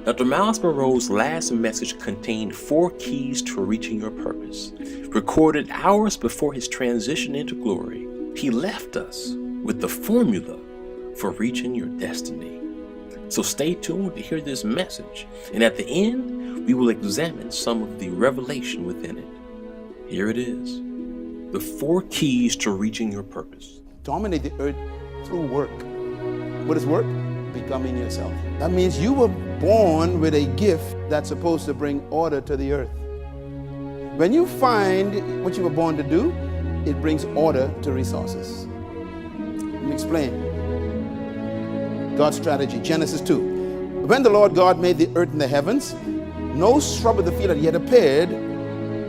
Dr. Miles Monroe's last message contained 4 keys to reaching your purpose. Recorded hours before his transition into glory, he left us with the formula for reaching your destiny. So stay tuned to hear this message, and at the end, we will examine some of the revelation within it. Here it is, the 4 keys to reaching your purpose. Dominate the earth through work. What is work? Becoming yourself. That means you were born with a gift that's supposed to bring order to the earth. When you find what you were born to do, it brings order to resources. Let me explain. God's strategy, Genesis 2. When the Lord God made the earth and the heavens, no shrub of the field had yet appeared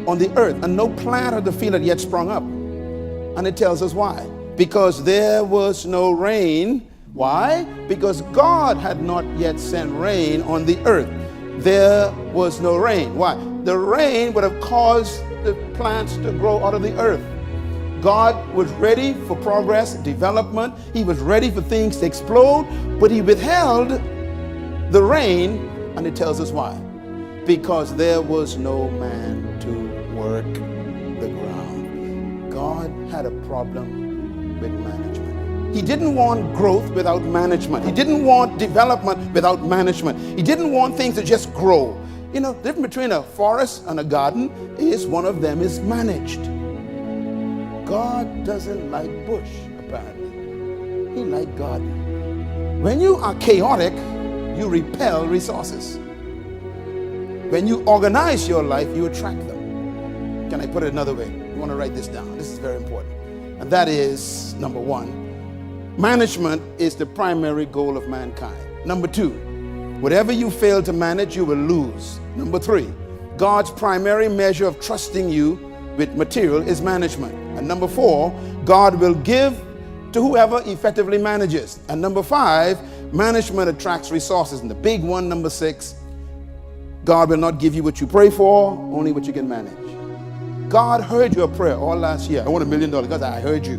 on the earth, and no plant of the field had yet sprung up. And it tells us why. Because there was no rain. Why? Because God had not yet sent rain on the earth. There was no rain. Why? The rain would have caused the plants to grow out of the earth. God was ready for progress, development. He was ready for things to explode, but he withheld the rain, and it tells us why. Because there was no man to work the ground. God had a problem with management. He didn't want growth without management. He didn't want development without management. He didn't want things to just grow. You know, the difference between a forest and a garden is one of them is managed. God doesn't like bush, apparently. He likes garden. When you are chaotic, you repel resources. When you organize your life, you attract them. Can I put it another way? You want to write this down. This is very important. And that is, number 1, management is the primary goal of mankind. Number 2, whatever you fail to manage, you will lose. Number 3, God's primary measure of trusting you with material is management. And number 4, God will give to whoever effectively manages. And number 5, management attracts resources. And the big one, number 6, God will not give you what you pray for, only what you can manage. God heard your prayer all last year. I want $1 million. God said, I heard you.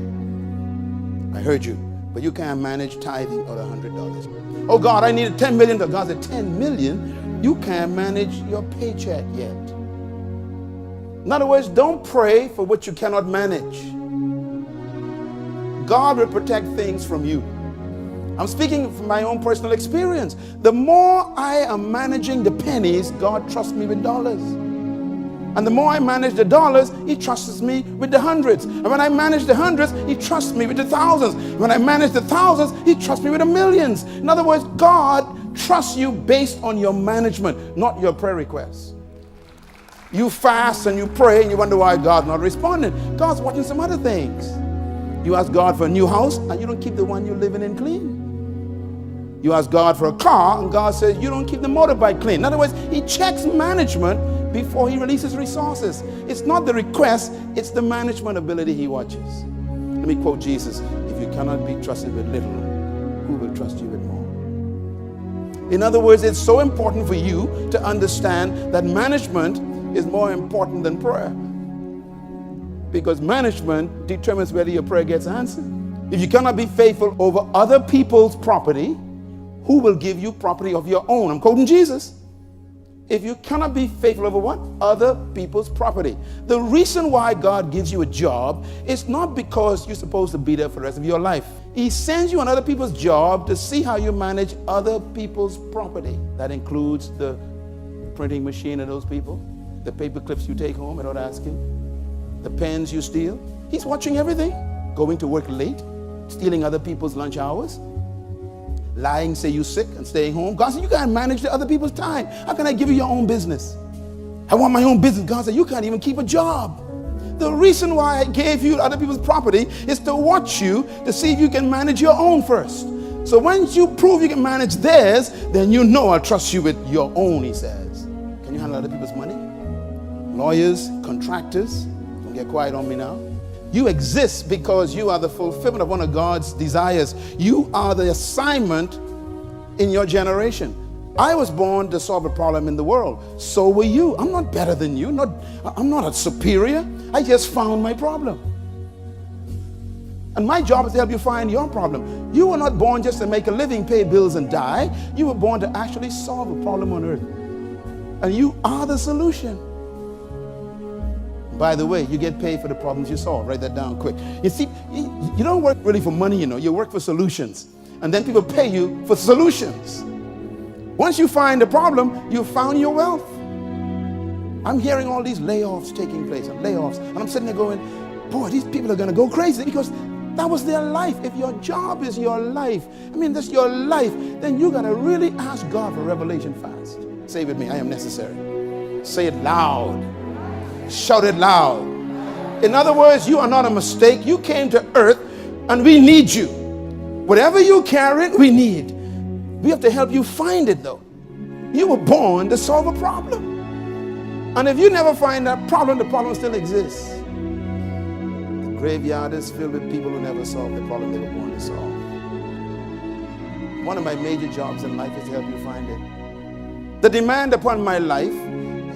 I heard you. But you can't manage tithing or $100. Oh God, I need $10 million. God said, 10 million? You can't manage your paycheck yet. In other words, don't pray for what you cannot manage. God will protect things from you. I'm speaking from my own personal experience. The more I am managing the pennies, God trusts me with dollars. And the more I manage the dollars, he trusts me with the hundreds. And when I manage the hundreds, he trusts me with the thousands. When I manage the thousands, he trusts me with the millions. In other words, God trusts you based on your management, not your prayer requests. You fast and you pray and you wonder why God's not responding. God's watching some other things. You ask God for a new house and you don't keep the one you're living in clean. You ask God for a car and God says you don't keep the motorbike clean. In other words, he checks management before he releases resources. It's not the request, it's the management ability he watches. Let me quote Jesus. If you cannot be trusted with little, who will trust you with more? In other words, it's so important for you to understand that management is more important than prayer, because management determines whether your prayer gets answered. If you cannot be faithful over other people's property, who will give you property of your own? I'm quoting Jesus. If you cannot be faithful over what? Other people's property. The reason why God gives you a job is not because you're supposed to be there for the rest of your life. He sends you on other people's job to see how you manage other people's property. That includes the printing machine of those people, the paper clips you take home without asking, the pens you steal. He's watching everything. Going to work late, stealing other people's lunch hours, lying, say you're sick and staying home. God said, you can't manage the other people's time. How can I give you your own business? I want my own business. God said, you can't even keep a job. The reason why I gave you other people's property is to watch you to see if you can manage your own first. So once you prove you can manage theirs, then you know I'll trust you with your own, he says. Can you handle other people's money? Lawyers, contractors, don't get quiet on me now. You exist because you are the fulfillment of one of God's desires. You are the assignment in your generation. I was born to solve a problem in the world. So were you. I'm not better than you. I'm not a superior. I just found my problem. And my job is to help you find your problem. You were not born just to make a living, pay bills, and die. You were born to actually solve a problem on earth. And you are the solution. By the way, you get paid for the problems you solve. Write that down quick. You see, you don't work really for money, you know. You work for solutions. And then people pay you for solutions. Once you find the problem, you found your wealth. I'm hearing all these layoffs taking place, and layoffs. And I'm sitting there going, boy, these people are going to go crazy, because that was their life. If your job is your life, I mean, that's your life, then you got to really ask God for revelation fast. Say it with me, I am necessary. Say it loud. Shout it loud. In other words, you are not a mistake. You came to earth and we need you. Whatever you carry, we need. We have to help you find it though. You were born to solve a problem. And if you never find that problem, the problem still exists. The graveyard is filled with people who never solved the problem they were born to solve. One of my major jobs in life is to help you find it. The demand upon my life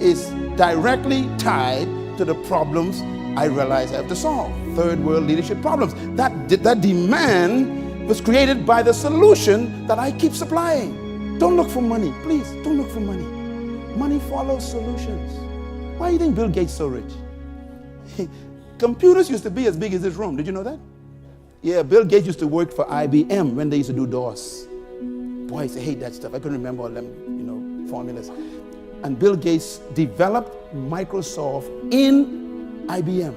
is directly tied to the problems I realize I have to solve. Third world leadership problems. That demand was created by the solution that I keep supplying. Don't look for money. Please, don't look for money. Money follows solutions. Why do you think Bill Gates is so rich? Computers used to be as big as this room. Did you know that? Yeah, Bill Gates used to work for IBM when they used to do DOS. Boy, I used to hate that stuff. I couldn't remember all them, formulas. And Bill Gates developed Microsoft in IBM.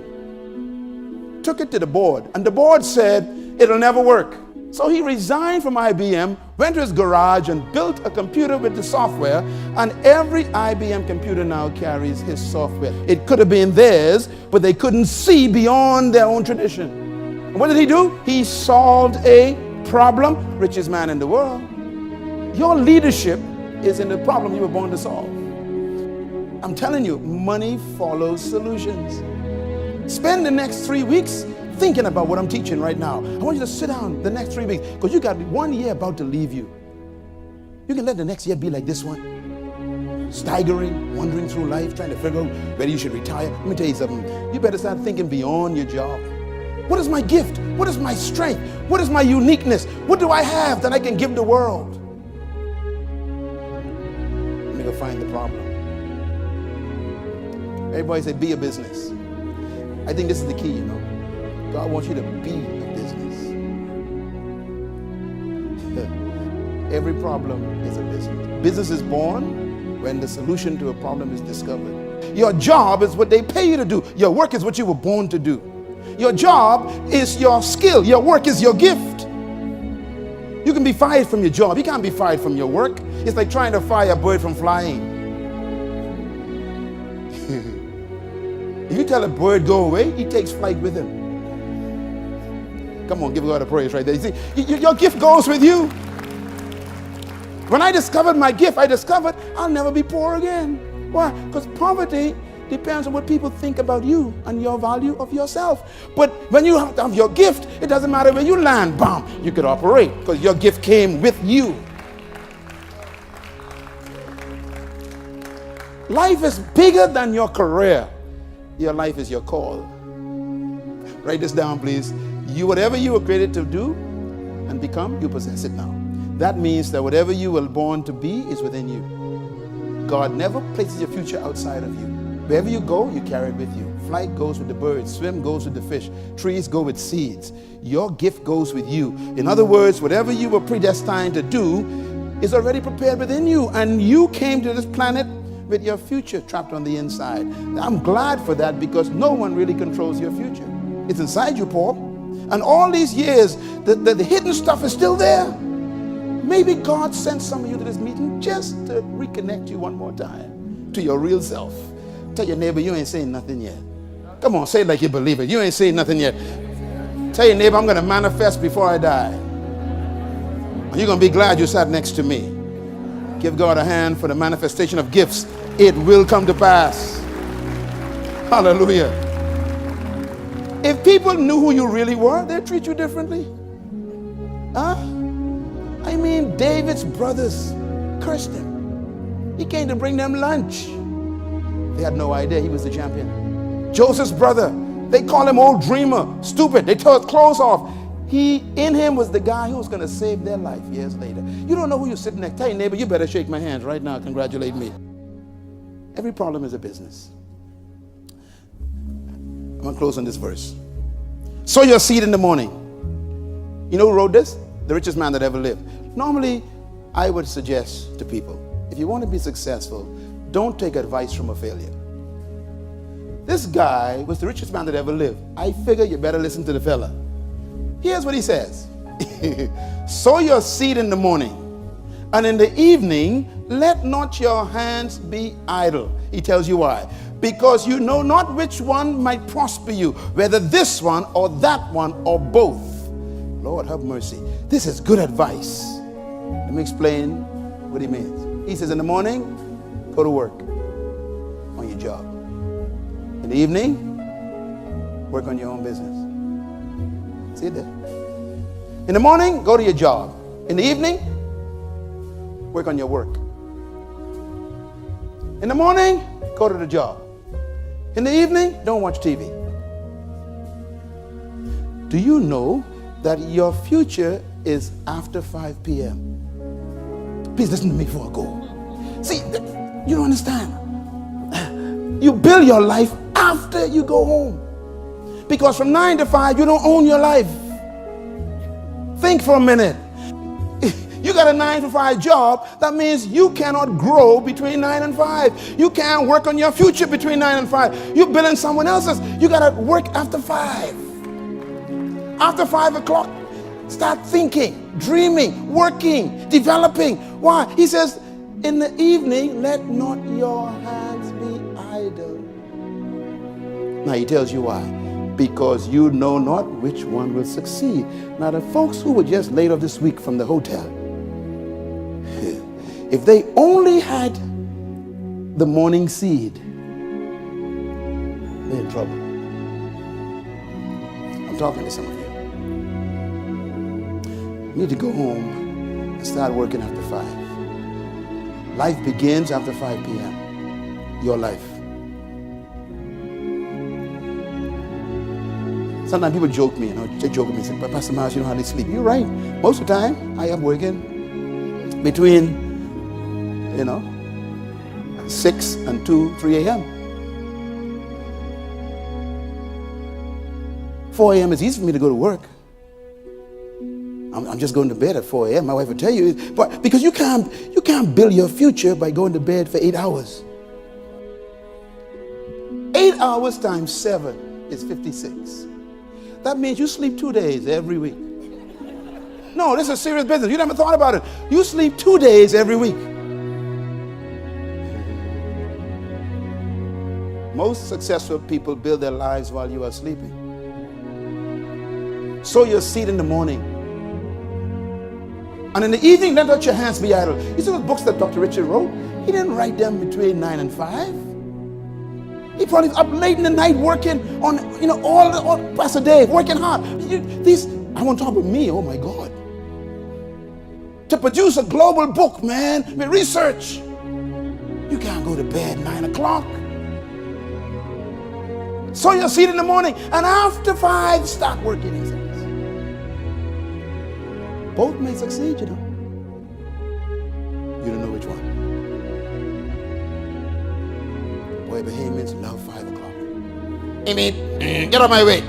Took it to the board, and the board said it'll never work. So he resigned from IBM, went to his garage and built a computer with the software, and every IBM computer now carries his software. It could have been theirs, but they couldn't see beyond their own tradition. And what did he do? He solved a problem, richest man in the world. Your leadership is in the problem you were born to solve. I'm telling you, money follows solutions. Spend the next 3 weeks thinking about what I'm teaching right now. I want you to sit down the next 3 weeks, because you got 1 year about to leave you. You can let the next year be like this one. Staggering, wandering through life, trying to figure out whether you should retire. Let me tell you something. You better start thinking beyond your job. What is my gift? What is my strength? What is my uniqueness? What do I have that I can give the world? Let me go find the problem. Everybody say, be a business. I think this is the key, God wants you to be a business. Every problem is a business. Business is born when the solution to a problem is discovered. Your job is what they pay you to do. Your work is what you were born to do. Your job is your skill. Your work is your gift. You can be fired from your job. You can't be fired from your work. It's like trying to fire a bird from flying. If you tell a bird go away, he takes flight with him. Come on, give God a praise right there. You see, your gift goes with you. When I discovered my gift, I discovered I'll never be poor again. Why? Because poverty depends on what people think about you and your value of yourself. But when you have your gift, it doesn't matter where you land, bam, you could operate because your gift came with you. Life is bigger than your career. Your life is your call. Write this down, please. Whatever you were created to do and become, you possess it now. That means that whatever you were born to be is within you. God never places your future outside of you. Wherever you go, you carry it with you. Flight goes with the birds, swim goes with the fish, trees go with seeds. Your gift goes with you. In other words, whatever you were predestined to do is already prepared within you, and you came to this planet with your future trapped on the inside. I'm glad for that, because no one really controls your future. It's inside you, Paul. And all these years, the hidden stuff is still there. Maybe God sent some of you to this meeting just to reconnect you one more time to your real self. Tell your neighbor, you ain't saying nothing yet. Come on, say it like you believe it. You ain't saying nothing yet. Tell your neighbor, I'm going to manifest before I die. And you're going to be glad you sat next to me. Give God a hand for the manifestation of gifts. It will come to pass. Hallelujah. If people knew who you really were, they'd treat you differently. Huh? I mean, David's brothers cursed him. He came to bring them lunch. They had no idea he was the champion. Joseph's brother, They call him old dreamer, stupid. They tore his clothes off. In him was the guy who was going to save their life years later. You don't know who you're sitting next to. Tell your neighbor, you better shake my hand right now. Congratulate me. Every problem is a business. I'm going to close on this verse. Sow your seed in the morning. You know who wrote this? The richest man that ever lived. Normally, I would suggest to people, if you want to be successful, don't take advice from a failure. This guy was the richest man that ever lived. I figure you better listen to the fella. Here's what he says. Sow your seed in the morning, and in the evening, let not your hands be idle. He tells you why. Because you know not which one might prosper you, whether this one or that one or both. Lord have mercy. This is good advice. Let me explain what he means. He says, in the morning, go to work on your job. In the evening, work on your own business. See it there? In the morning, go to your job. In the evening, work on your work. In the morning, go to the job. In the evening, don't watch TV. Do you know that your future is after 5 p.m.? Please listen to me before I go. See, you don't understand. You build your life after you go home. Because from 9 to 5, you don't own your life. Think for a minute. You got a 9 to 5 job. That means you cannot grow between 9 and 5. You can't work on your future between 9 and 5. You're building someone else's. You got to work after 5. After 5 o'clock, start thinking, dreaming, working, developing. Why? He says, in the evening, let not your hands be idle. Now he tells you why. Because you know not which one will succeed. Now the folks who were just laid off this week from the hotel, if they only had the morning seed, they're in trouble. I'm talking to some of you. You need to go home and start working after 5. Life begins after 5 p.m. Your life. Sometimes people joke me, they joke with me, say, Pastor Miles, you know how they sleep. You're right. Most of the time, I am working between, 6 and 2, 3 a.m. 4 a.m. is easy for me to go to work. I'm just going to bed at 4 a.m. My wife will tell you, but because you can't build your future by going to bed for 8 hours. 8 hours times 7 is 56. That means you sleep 2 days every week. No, this is serious business. You never thought about it. You sleep 2 days every week. Most successful people build their lives while you are sleeping. Sow your seed in the morning. And in the evening, let not your hands be idle. You see those books that Dr. Richard wrote? He didn't write them between 9 and 5. He probably was up late in the night working on, all Pastor Dave, working hard. I want to talk about me, oh my God. To produce a global book, man, with research. You can't go to bed 9 o'clock. Sow your seed in the morning, and after 5, start working, he says. Both may succeed, You don't know which one. Boy, Bahamians love 5 o'clock. Amen. Get out of my way.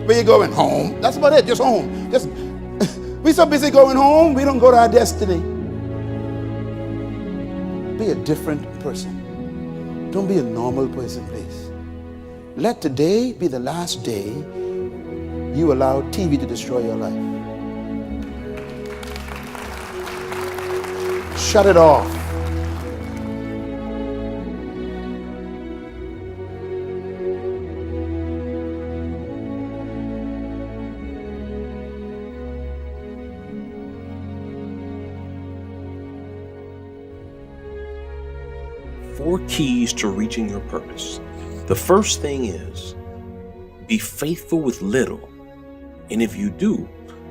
Where you going? Home. That's about it. Just home. We're so busy going home, we don't go to our destiny. Be a different person. Don't be a normal person, please. Let today be the last day you allow TV to destroy your life. Shut it off. Four keys to reaching your purpose. The first thing is, be faithful with little, and if you do,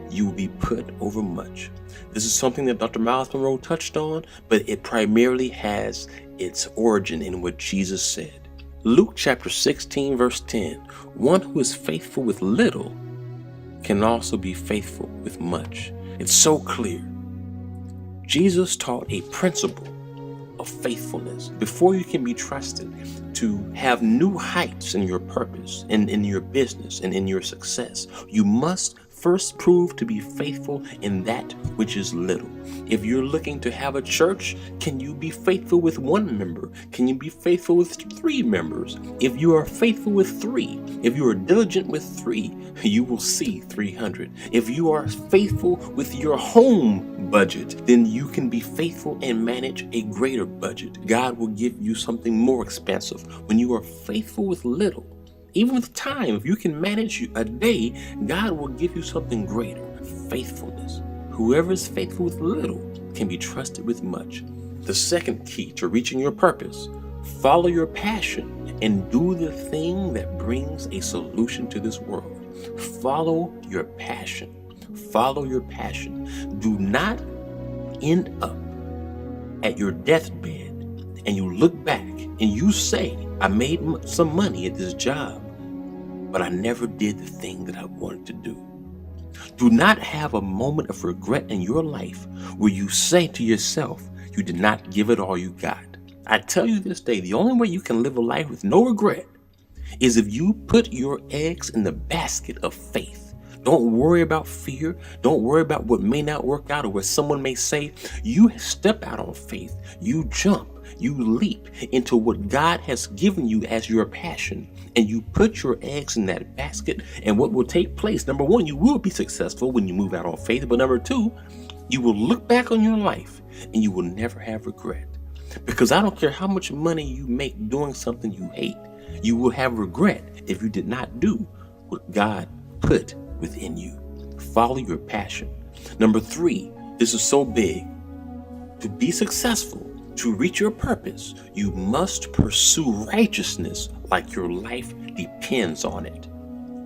you will be put over much. This is something that Dr. Miles Monroe touched on, but it primarily has its origin in what Jesus said. Luke chapter 16, verse 10. One who is faithful with little can also be faithful with much. It's so clear. Jesus taught a principle of faithfulness. Before you can be trusted to have new heights in your purpose and in your business and in your success, you must first prove to be faithful in that which is little. If you're looking to have a church, can you be faithful with one member? Can you be faithful with 3 members? If you are faithful with 3, if you are diligent with 3, you will see 300. If you are faithful with your home budget, then you can be faithful and manage a greater budget. God will give you something more expensive. When you are faithful with little, even with time, if you can manage a day, God will give you something greater. Faithfulness. Whoever is faithful with little can be trusted with much. The second key to reaching your purpose: follow your passion and do the thing that brings a solution to this world. Follow your passion. Follow your passion. Do not end up at your deathbed and you look back and you say, I made some money at this job, but I never did the thing that I wanted to do. Do not have a moment of regret in your life where you say to yourself, you did not give it all you got. I tell you this day, the only way you can live a life with no regret is if you put your eggs in the basket of faith. Don't worry about fear. Don't worry about what may not work out or what someone may say. You step out on faith. You jump. You leap into what God has given you as your passion, and you put your eggs in that basket. And what will take place? Number 1, you will be successful when you move out on faith. But number 2, you will look back on your life and you will never have regret. Because I don't care how much money you make doing something you hate, you will have regret if you did not do what God put within you. Follow your passion. Number 3, this is so big. To be successful, to reach your purpose, you must pursue righteousness like your life depends on it,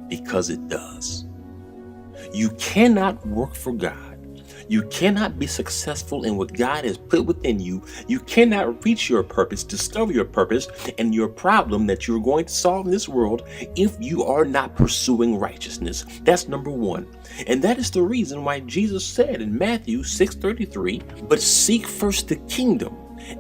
because it does. You cannot work for God. You cannot be successful in what God has put within you. You cannot reach your purpose, discover your purpose and your problem that you're going to solve in this world if you are not pursuing righteousness. That's number 1. And that is the reason why Jesus said in Matthew 6:33, but seek first the kingdom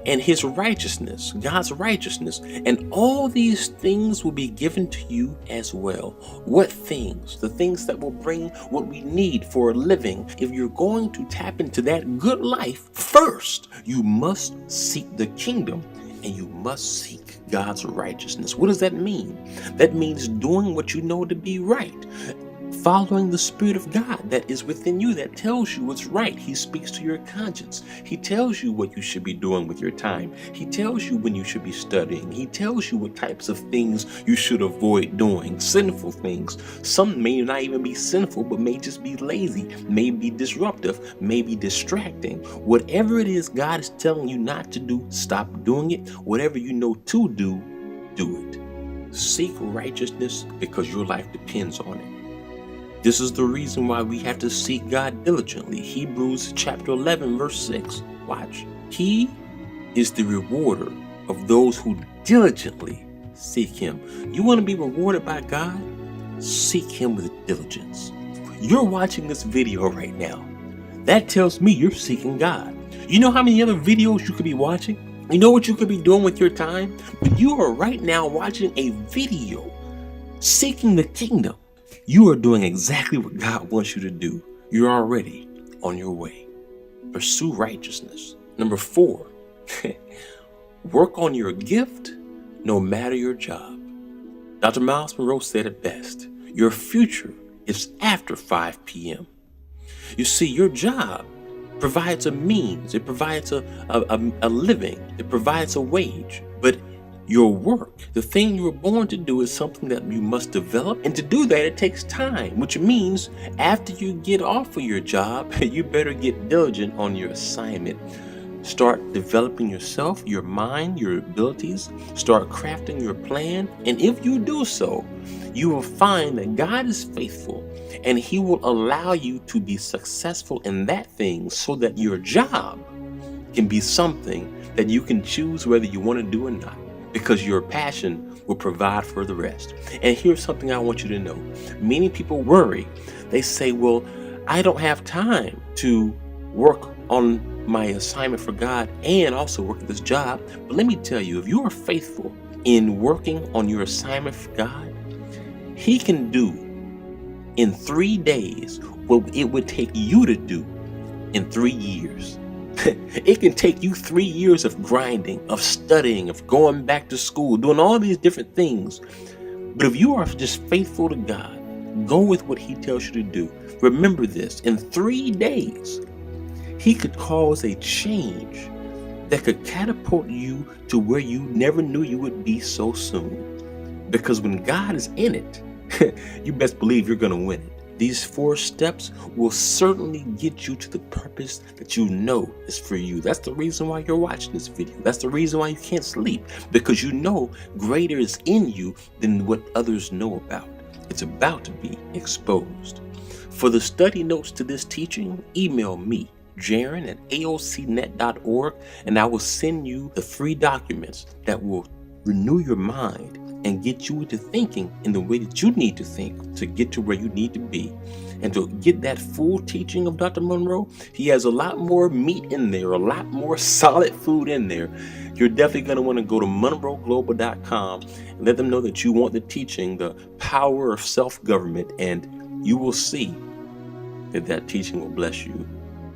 and his righteousness, God's righteousness, and all these things will be given to you as well. What things? The things that will bring what we need for a living. If you're going to tap into that good life, first you must seek the kingdom and you must seek God's righteousness. What does that mean? That means doing what you know to be right. Following the Spirit of God that is within you that tells you what's right. He speaks to your conscience. He tells you what you should be doing with your time. He tells you when you should be studying. He tells you what types of things you should avoid doing, sinful things. Some may not even be sinful, but may just be lazy, may be disruptive, may be distracting. Whatever it is God is telling you not to do, stop doing it. Whatever you know to do, do it. Seek righteousness because your life depends on it. This is the reason why we have to seek God diligently. Hebrews chapter 11, verse 6. Watch. He is the rewarder of those who diligently seek him. You want to be rewarded by God? Seek him with diligence. You're watching this video right now. That tells me you're seeking God. You know how many other videos you could be watching? You know what you could be doing with your time? But you are right now watching a video seeking the kingdom. You are doing exactly what God wants you to do. You're already on your way. Pursue righteousness. Number 4, work on your gift no matter your job. Dr. Miles Monroe said it best. Your future is after 5 p.m. You see, your job provides a means. It provides a living. It provides a wage. But your work, the thing you were born to do, is something that you must develop. And to do that, it takes time, which means after you get off of your job, you better get diligent on your assignment. Start developing yourself, your mind, your abilities. Start crafting your plan. And if you do so, you will find that God is faithful and he will allow you to be successful in that thing so that your job can be something that you can choose whether you want to do or not. because your passion will provide for the rest. And here's something I want you to know. Many people worry. They say, well, I don't have time to work on my assignment for God and also work at this job. But let me tell you, if you are faithful in working on your assignment for God, He can do in 3 days what it would take you to do in 3 years. It can take you 3 years of grinding, of studying, of going back to school, doing all these different things. But if you are just faithful to God, go with what He tells you to do. Remember this, in 3 days, He could cause a change that could catapult you to where you never knew you would be so soon. Because when God is in it, you best believe you're going to win it. These 4 steps will certainly get you to the purpose that you know is for you. That's the reason why you're watching this video. That's the reason why you can't sleep, because you know greater is in you than what others know about. It's about to be exposed. For the study notes to this teaching, email me, Jaron@aocnet.org, and I will send you the free documents that will renew your mind and get you into thinking in the way that you need to think to get to where you need to be. And to get that full teaching of Dr. Monroe, he has a lot more meat in there, a lot more solid food in there. You're definitely going to want to go to monroeglobal.com and let them know that you want the teaching, The Power of Self-Government, and you will see that that teaching will bless you.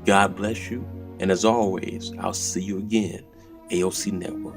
God bless you. And as always, I'll see you again, AOC Network.